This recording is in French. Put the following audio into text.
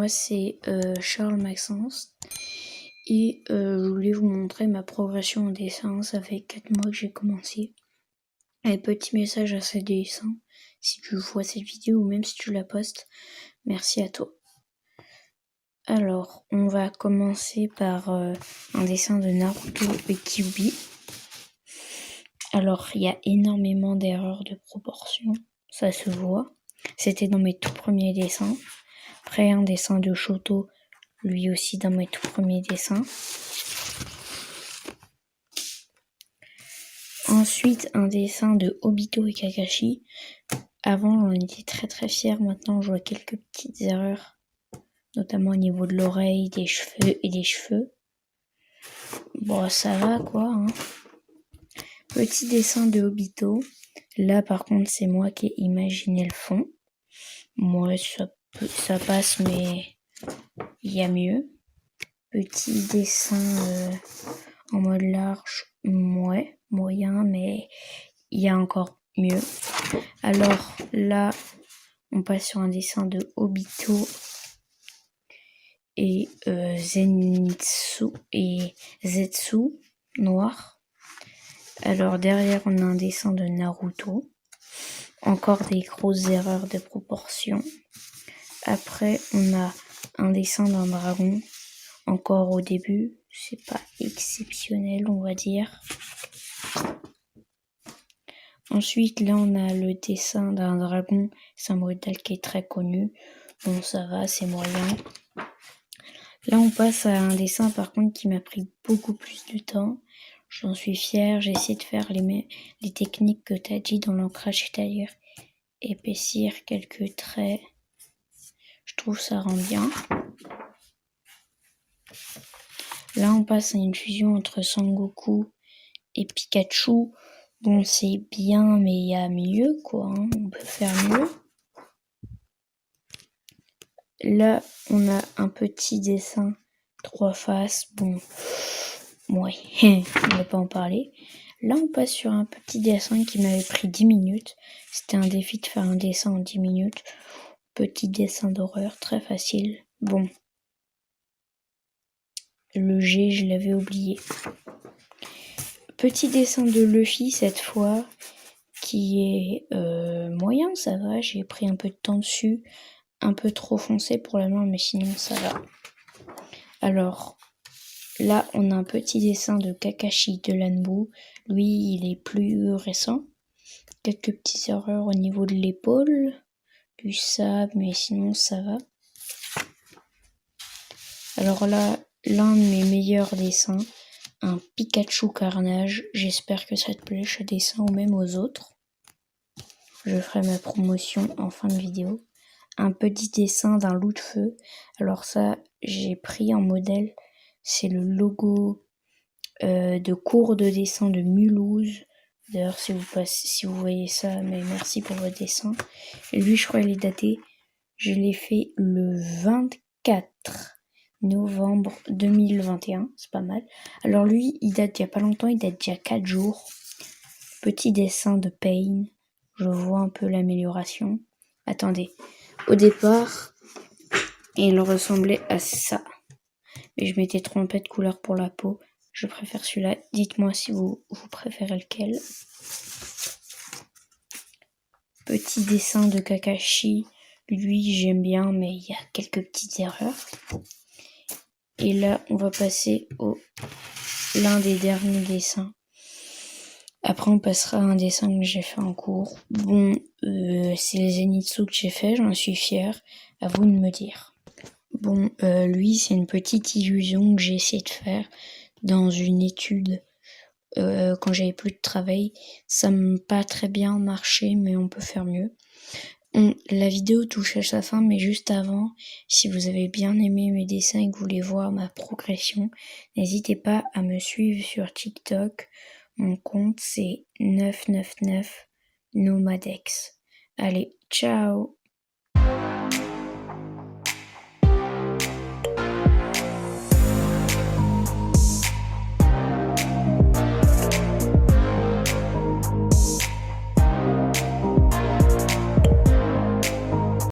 moi c'est Charles Maxence et je voulais vous montrer ma progression en dessin. Ça fait 4 mois que j'ai commencé. Un petit message à ces dessins, si tu vois cette vidéo ou même si tu la postes, merci à toi. Alors, on va commencer par un dessin de Naruto et Kyuubi. Alors, il y a énormément d'erreurs de proportion, ça se voit. C'était dans mes tout premiers dessins. Après, un dessin de Shoto, lui aussi dans mes tout premiers dessins. Ensuite, un dessin de Obito et Kakashi. Avant, j'en étais très fière. Maintenant, je vois quelques petites erreurs, notamment au niveau de l'oreille, des cheveux et des cheveux. Bon, ça va quoi, hein. Petit dessin de Obito. Là, par contre, c'est moi qui ai imaginé le fond. Moi, ça passe, mais il y a mieux. Petit dessin en mode large, ouais, moyen, mais il y a encore mieux. Alors là, on passe sur un dessin de Obito et Zenitsu et Zetsu, noir. Alors derrière, on a un dessin de Naruto. Encore des grosses erreurs de proportion. Après, on a un dessin d'un dragon. Encore au début, c'est pas exceptionnel, on va dire. Ensuite, là, on a le dessin d'un dragon. C'est un modèle qui est très connu. Bon, ça va, c'est moyen. Là, on passe à un dessin, par contre, qui m'a pris beaucoup plus de temps. J'en suis fière. J'ai essayé de faire les techniques que tu as dit dans l'ancrage, c'est-à-dire épaissir quelques traits. Je trouve ça rend bien. Là, on passe à une fusion entre Sangoku et Pikachu. Bon, c'est bien, mais il y a mieux, quoi. Hein. On peut faire mieux. Là, on a un petit dessin 3 faces. Bon, ouais, on ne va pas en parler. Là, on passe sur un petit dessin qui m'avait pris 10 minutes. C'était un défi de faire un dessin en 10 minutes. Petit dessin d'horreur, très facile. Bon. Le G, je l'avais oublié. Petit dessin de Luffy cette fois, qui est moyen, ça va. J'ai pris un peu de temps dessus, un peu trop foncé pour la main, mais sinon ça va. Alors là, on a un petit dessin de Kakashi de Lanbu. Lui, il est plus récent. Quelques petites erreurs au niveau de l'épaule, du sable, mais sinon ça va. Alors là, l'un de mes meilleurs dessins, un Pikachu Carnage. J'espère que ça te plaît, ce dessin, ou même aux autres. Je ferai ma promotion en fin de vidéo. Un petit dessin d'un loup de feu. Alors ça, j'ai pris en modèle. C'est le logo de cours de dessin de Mulhouse. D'ailleurs, si vous voyez ça, mais merci pour votre dessin. Et lui, je crois qu'il est daté. Je l'ai fait le 24 novembre 2021, c'est pas mal. Alors lui, il date d'il y a pas longtemps, il date d'il y a 4 jours. Petit dessin de Pain, je vois un peu l'amélioration. Attendez, au départ, il ressemblait à ça. Mais je m'étais trompée de couleur pour la peau. Je préfère celui-là. Dites-moi si vous préférez lequel. Petit dessin de Kakashi. Lui, j'aime bien, mais il y a quelques petites erreurs. Et là, on va passer au l'un des derniers dessins. Après, on passera à un dessin que j'ai fait en cours. Bon, c'est les Zenitsu que j'ai fait, j'en suis fière. À vous de me dire. Bon, lui, c'est une petite illusion que j'ai essayé de faire dans une étude quand j'avais plus de travail. Ça m'a pas très bien marché, mais on peut faire mieux. La vidéo touche à sa fin, mais juste avant, si vous avez bien aimé mes dessins et que vous voulez voir ma progression, n'hésitez pas à me suivre sur TikTok. Mon compte c'est 999nomadex. Allez, ciao!